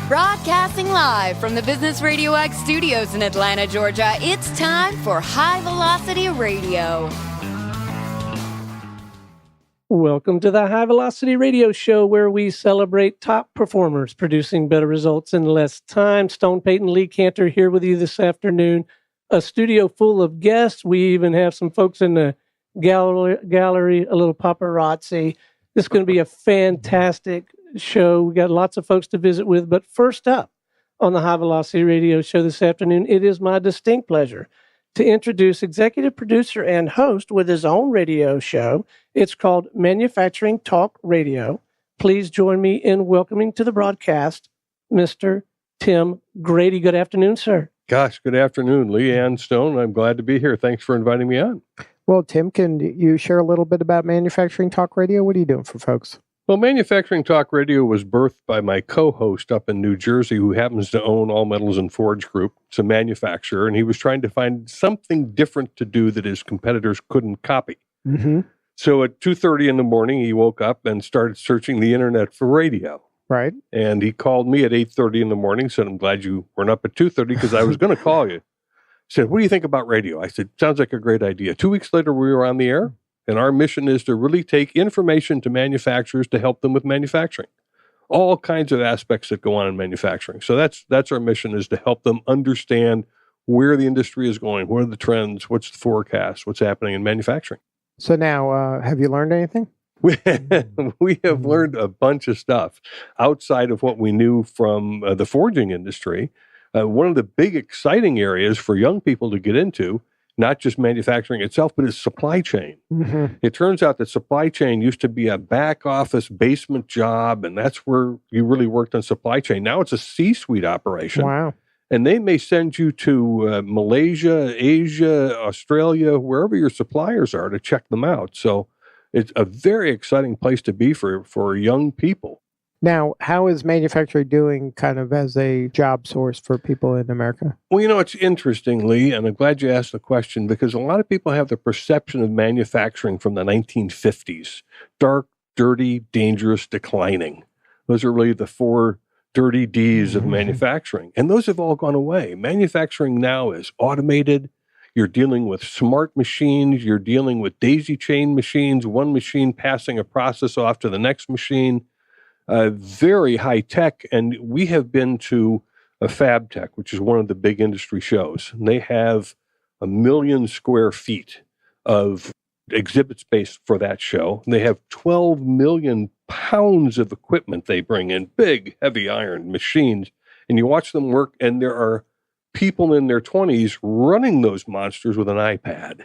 Broadcasting live from the Business Radio X studios in Atlanta, Georgia, it's time for High Velocity Radio. Welcome to the High Velocity Radio Show, where we celebrate top performers producing better results in less time. Stone Payton, Lee Cantor here with you this afternoon. A studio full of guests. We even have some folks in the gallery, a little paparazzi. This is going to be a fantastic show. We got lots of folks to visit with. But first up on the High Velocity Radio Show this afternoon, it is my distinct pleasure to introduce executive producer and host with his own radio show. It's called Manufacturing Talk Radio. Please join me in welcoming to the broadcast, Mr. Tim Grady. Good afternoon, sir. Gosh, good afternoon, Lee Ann Stone. I'm glad to be here. Thanks for inviting me on. Well, Tim, can you share a little bit about Manufacturing Talk Radio? What are you doing for folks? Well, Manufacturing Talk Radio was birthed by my co-host up in New Jersey, who happens to own All Metals and Forge Group. It's a manufacturer, and he was trying to find something different to do that his competitors couldn't copy. Mm-hmm. So at 2:30 in the morning, he woke up and started searching the internet for radio. Right. And he called me at 8:30 in the morning, said, I'm glad you weren't up at 2:30 because I was going to call you. He said, what do you think about radio? I said, sounds like a great idea. 2 weeks later, we were on the air, and our mission is to really take information to manufacturers to help them with manufacturing. All kinds of aspects that go on in manufacturing. So that's our mission, is to help them understand where the industry is going, what are the trends, what's the forecast, what's happening in manufacturing. So now, have you learned anything? We have learned a bunch of stuff outside of what we knew from the forging industry. One of the big exciting areas for young people to get into, not just manufacturing itself, but is supply chain. Mm-hmm. It turns out that supply chain used to be a back office basement job, and that's where you really worked on supply chain. Now it's a C-suite operation. Wow. And they may send you to Malaysia, Asia, Australia, wherever your suppliers are, to check them out. So it's a very exciting place to be for young people. Now, how is manufacturing doing kind of as a job source for people in America? Well, it's interesting, Lee, and I'm glad you asked the question, because a lot of people have the perception of manufacturing from the 1950s. Dark, dirty, dangerous, declining. Those are really the four dirty D's of manufacturing. And those have all gone away. Manufacturing now is automated. You're dealing with smart machines. You're dealing with daisy chain machines, one machine passing a process off to the next machine. Very high tech. And we have been to a Fab Tech, which is one of the big industry shows. And they have 1 million square feet of exhibit space for that show. And they have 12 million pounds of equipment they bring in, big, heavy iron machines. And you watch them work, and there are people in their 20s running those monsters with an iPad.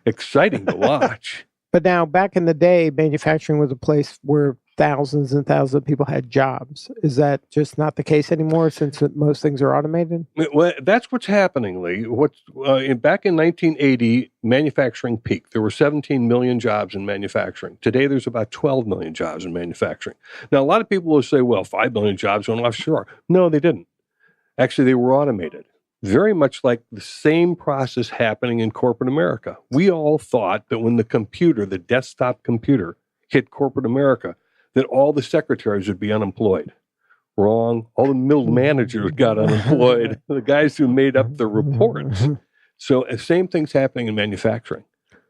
Exciting to watch. But now, back in the day, manufacturing was a place where thousands and thousands of people had jobs. Is that just not the case anymore, since most things are automated? Well, that's what's happening, Lee. Back in 1980, manufacturing peaked. There were 17 million jobs in manufacturing. Today, there's about 12 million jobs in manufacturing. Now, a lot of people will say, well, 5 million jobs went offshore. No, they didn't. Actually, they were automated. Very much like the same process happening in corporate America. We all thought that when the computer, the desktop computer, hit corporate America, that all the secretaries would be unemployed. Wrong. All the middle managers got unemployed. The guys who made up the reports. So same thing's happening in manufacturing.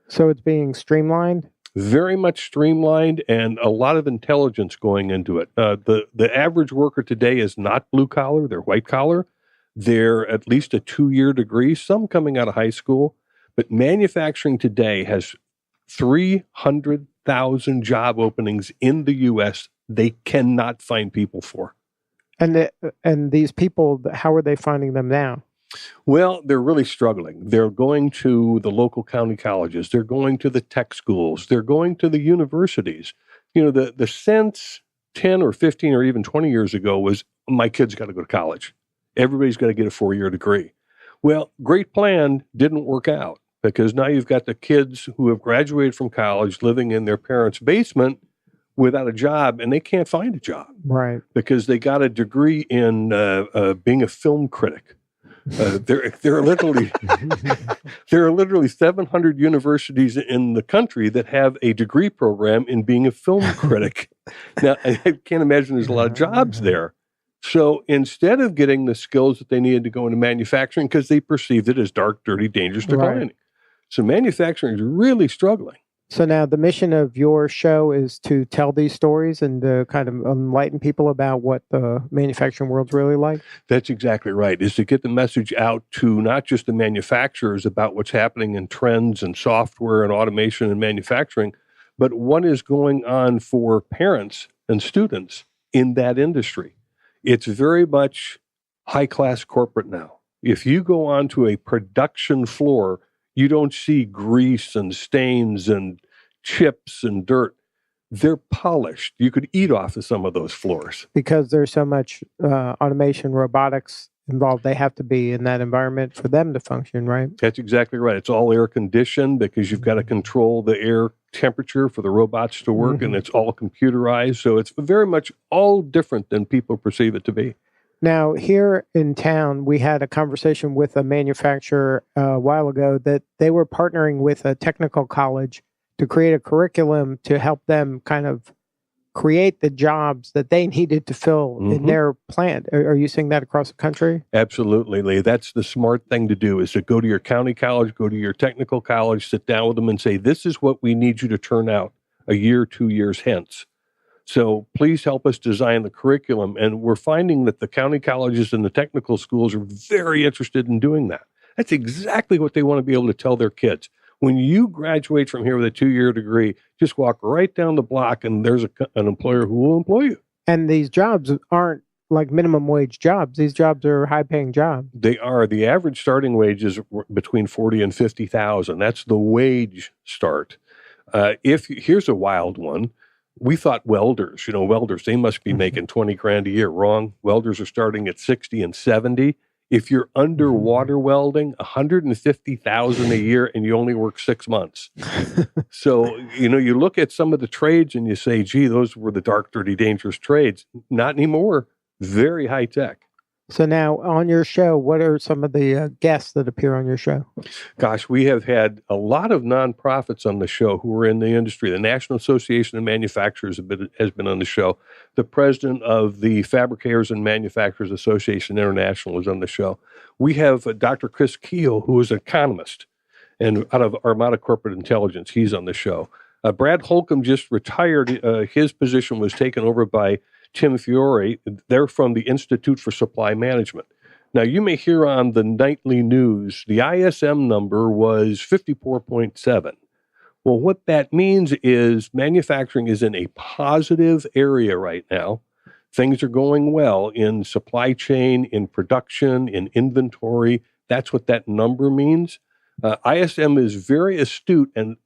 So it's being streamlined? Very much streamlined, and a lot of intelligence going into it. The average worker today is not blue collar, they're white collar. They're at least a 2-year degree, some coming out of high school. But manufacturing today has 300,000 job openings in the U.S. they cannot find people for. And these people, how are they finding them now? Well, they're really struggling. They're going to the local county colleges. They're going to the tech schools. They're going to the universities. You know, the sense 10 or 15 or even 20 years ago was, my kid's got to go to college. Everybody's got to get a 4-year degree. Well, great plan didn't work out, because now you've got the kids who have graduated from college living in their parents' basement without a job, and they can't find a job. Right. Because they got a degree in being a film critic. There are literally 700 universities in the country that have a degree program in being a film critic. Now, I can't imagine there's a lot of jobs there. So instead of getting the skills that they needed to go into manufacturing, because they perceived it as dark, dirty, dangerous, declining. Right. So manufacturing is really struggling. So now the mission of your show is to tell these stories and to kind of enlighten people about what the manufacturing world's really like? That's exactly right, is to get the message out to not just the manufacturers about what's happening in trends and software and automation and manufacturing, but what is going on for parents and students in that industry. It's very much high-class corporate now. If you go onto a production floor, you don't see grease and stains and chips and dirt. They're polished. You could eat off of some of those floors. Because there's so much automation, robotics involved, they have to be in that environment for them to function, right? That's exactly right. It's all air conditioned because you've got to control the air temperature for the robots to work, and it's all computerized. So it's very much all different than people perceive it to be. Now, here in town, we had a conversation with a manufacturer a while ago that they were partnering with a technical college to create a curriculum to help them kind of create the jobs that they needed to fill in their plant. Are you seeing that across the country? Absolutely, Lee. That's the smart thing to do, is to go to your county college, go to your technical college, sit down with them and say, this is what we need you to turn out a year, 2 years hence. So please help us design the curriculum. And we're finding that the county colleges and the technical schools are very interested in doing that. That's exactly what they want to be able to tell their kids. When you graduate from here with a 2-year degree, just walk right down the block and there's an employer who will employ you. And these jobs aren't like minimum wage jobs. These jobs are high-paying jobs. They are. The average starting wage is between $40,000 and $50,000. That's the wage start. Here's a wild one. We thought welders, they must be making 20 grand a year. Wrong. Welders are starting at 60 and 70. If you're underwater welding, 150,000 a year, and you only work 6 months. So, you look at some of the trades and you say, gee, those were the dark, dirty, dangerous trades. Not anymore. Very high tech. So now on your show, what are some of the guests that appear on your show? Gosh, we have had a lot of nonprofits on the show who are in the industry. The National Association of Manufacturers has been on the show. The president of the Fabricators and Manufacturers Association International is on the show. We have Dr. Chris Keel, who is an economist and out of Armada Corporate Intelligence. He's on the show. Brad Holcomb just retired. His position was taken over by Tim Fiore. They're from the Institute for Supply Management. Now, you may hear on the nightly news, the ISM number was 54.7. Well, what that means is manufacturing is in a positive area right now. Things are going well in supply chain, in production, in inventory. That's what that number means. ISM is very astute, and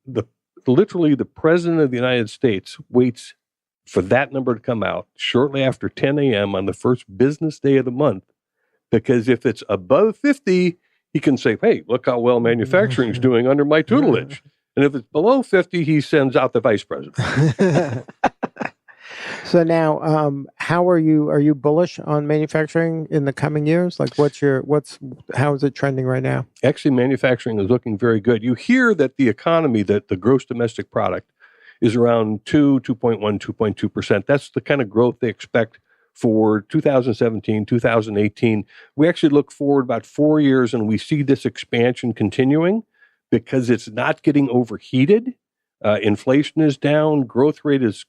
literally the President of the United States waits for that number to come out shortly after 10 a.m. on the first business day of the month, because if it's above 50, he can say, hey, look how well manufacturing is doing under my tutelage. And if it's below 50, he sends out the vice president. So now, how are you bullish on manufacturing in the coming years? Like how is it trending right now? Actually, manufacturing is looking very good. You hear that the economy, that the gross domestic product is around 2.1, 2.2%. That's the kind of growth they expect for 2017, 2018. We actually look forward about 4 years and we see this expansion continuing because it's not getting overheated. Inflation is down. Growth rate is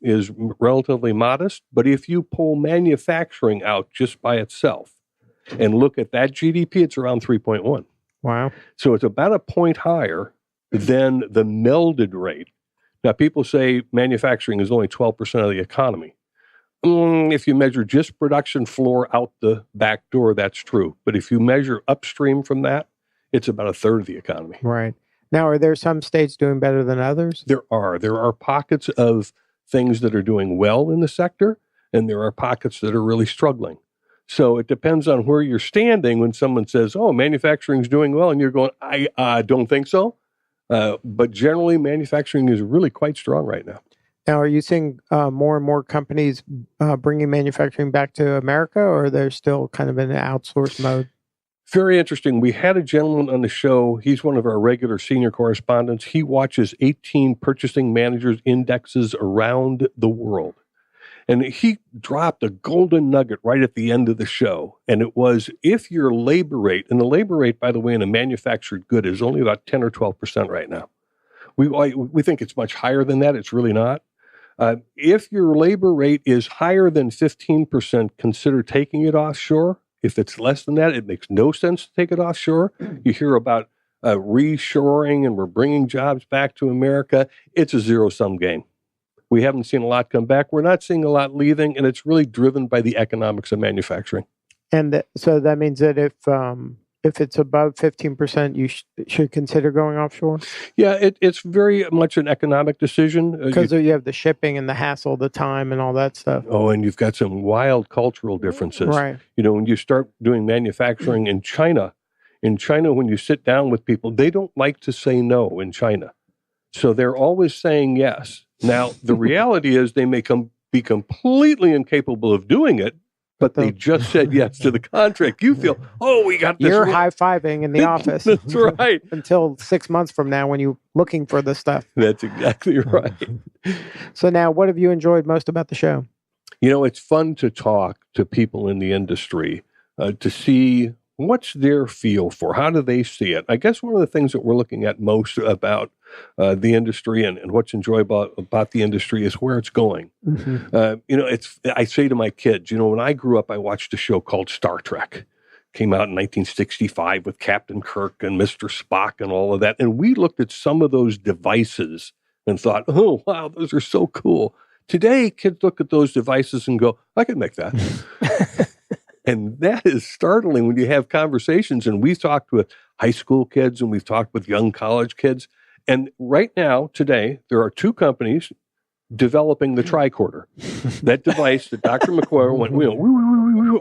relatively modest. But if you pull manufacturing out just by itself and look at that GDP, it's around 3.1. Wow. So it's about a point higher than the melded rate. Now, people say manufacturing is only 12% of the economy. If you measure just production floor out the back door, that's true. But if you measure upstream from that, it's about a third of the economy. Right. Now, are there some states doing better than others? There are. There are pockets of things that are doing well in the sector, and there are pockets that are really struggling. So it depends on where you're standing when someone says, oh, manufacturing is doing well, and you're going, I don't think so. But generally, manufacturing is really quite strong right now. Now, are you seeing more and more companies bringing manufacturing back to America, or they're still kind of in an outsourced mode? Very interesting. We had a gentleman on the show. He's one of our regular senior correspondents. He watches 18 purchasing managers indexes around the world. And he dropped a golden nugget right at the end of the show. And it was, if your labor rate, and the labor rate, by the way, in a manufactured good is only about 10 or 12% right now. We think it's much higher than that. It's really not. If your labor rate is higher than 15%, consider taking it offshore. If it's less than that, it makes no sense to take it offshore. You hear about reshoring and we're bringing jobs back to America. It's a zero-sum game. We haven't seen a lot come back. We're not seeing a lot leaving, and it's really driven by the economics of manufacturing. And so that means that if it's above 15%, you should consider going offshore? Yeah, it's very much an economic decision. Because you have the shipping and the hassle, the time and all that stuff. Oh, and you've got some wild cultural differences. Right. When you start doing manufacturing in China, when you sit down with people, they don't like to say no in China. So they're always saying yes. Now, the reality is they may be completely incapable of doing it, but they just said yes to the contract. You feel, we got this. You're high-fiving in the office. That's right. Until 6 months from now when you're looking for the stuff. That's exactly right. So now, what have you enjoyed most about the show? It's fun to talk to people in the industry, to see what's their feel for, how do they see it. I guess one of the things that we're looking at most about the industry and what's enjoyable about the industry is where it's going. Mm-hmm. I say to my kids, when I grew up, I watched a show called Star Trek. Came out in 1965 with Captain Kirk and Mr. Spock and all of that. And we looked at some of those devices and thought, oh, wow, those are so cool. Today, kids look at those devices and go, I can make that. And that is startling when you have conversations. And we've talked with high school kids and we've talked with young college kids. And right now, today, there are two companies developing the tricorder. That device that Dr. McCoy went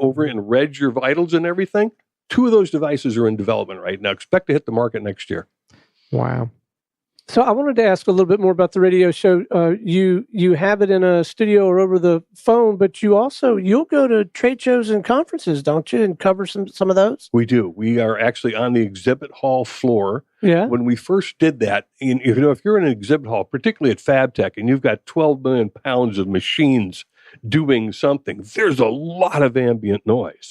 over and read your vitals and everything. Two of those devices are in development right now. Expect to hit the market next year. Wow. So I wanted to ask a little bit more about the radio show. You have it in a studio or over the phone, but you'll go to trade shows and conferences, don't you, and cover some of those? We do. We are actually on the exhibit hall floor. Yeah. When we first did that, if you're in an exhibit hall, particularly at FabTech, and you've got 12 million pounds of machines doing something, there's a lot of ambient noise.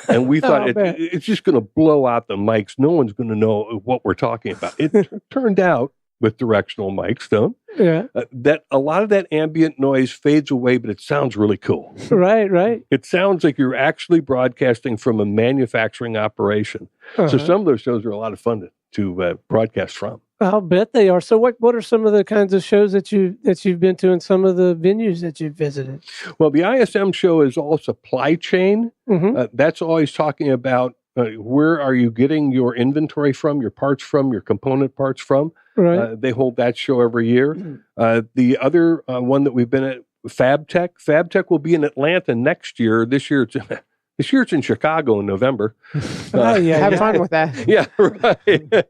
And we thought it's just going to blow out the mics. No one's going to know what we're talking about. It turned out, with directional mics, that a lot of that ambient noise fades away, but it sounds really cool. Right. It sounds like you're actually broadcasting from a manufacturing operation. Uh-huh. So some of those shows are a lot of fun to broadcast from. I'll bet they are. So what are some of the kinds of shows that you've been to and some of the venues that you've visited? Well, the ISM show is all supply chain. Mm-hmm. That's always talking about where are you getting your inventory from, your parts from, your component parts from. Right. They hold that show every year. The other one that we've been at, FabTech. FabTech will be in Atlanta next year. This year it's in Chicago in November. Have fun with that. Yeah, right.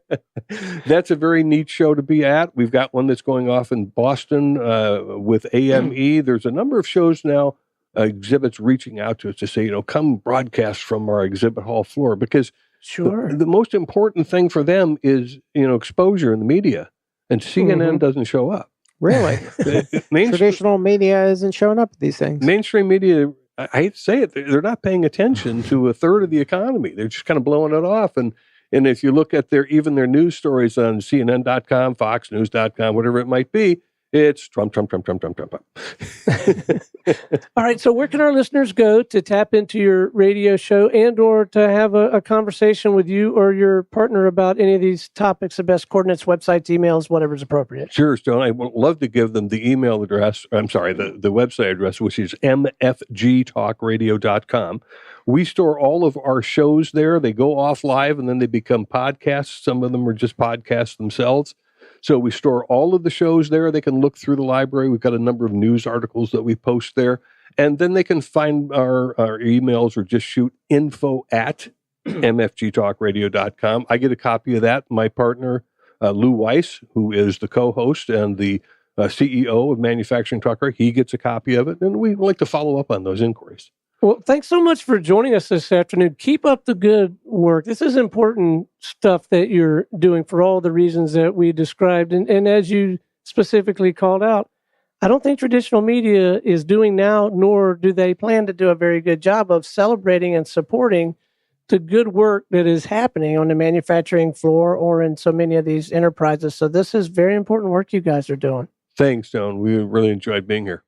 That's a very neat show to be at. We've got one that's going off in Boston with AME. There's a number of shows now, exhibits reaching out to us to say, come broadcast from our exhibit hall floor, because sure. The most important thing for them is, exposure in the media, and CNN doesn't show up. Really? Traditional media isn't showing up at these things. Mainstream media, I hate to say it, they're not paying attention to a third of the economy. They're just kind of blowing it off. And if you look at their news stories on CNN.com, FoxNews.com, whatever it might be, it's Trump. All right. So where can our listeners go to tap into your radio show and or to have a conversation with you or your partner about any of these topics, the best coordinates, websites, emails, whatever's appropriate? Sure, Stone. I would love to give them the email address. I'm sorry, the website address, which is mfgtalkradio.com. We store all of our shows there. They go off live and then they become podcasts. Some of them are just podcasts themselves. So we store all of the shows there. They can look through the library. We've got a number of news articles that we post there. And then they can find our emails or just shoot info@mfgtalkradio.com. I get a copy of that. My partner, Lou Weiss, who is the co-host and the CEO of Manufacturing Talker, he gets a copy of it. And we like to follow up on those inquiries. Well, thanks so much for joining us this afternoon. Keep up the good work. This is important stuff that you're doing for all the reasons that we described. And as you specifically called out, I don't think traditional media is doing now, nor do they plan to do a very good job of celebrating and supporting the good work that is happening on the manufacturing floor or in so many of these enterprises. So this is very important work you guys are doing. Thanks, Stone. We really enjoyed being here.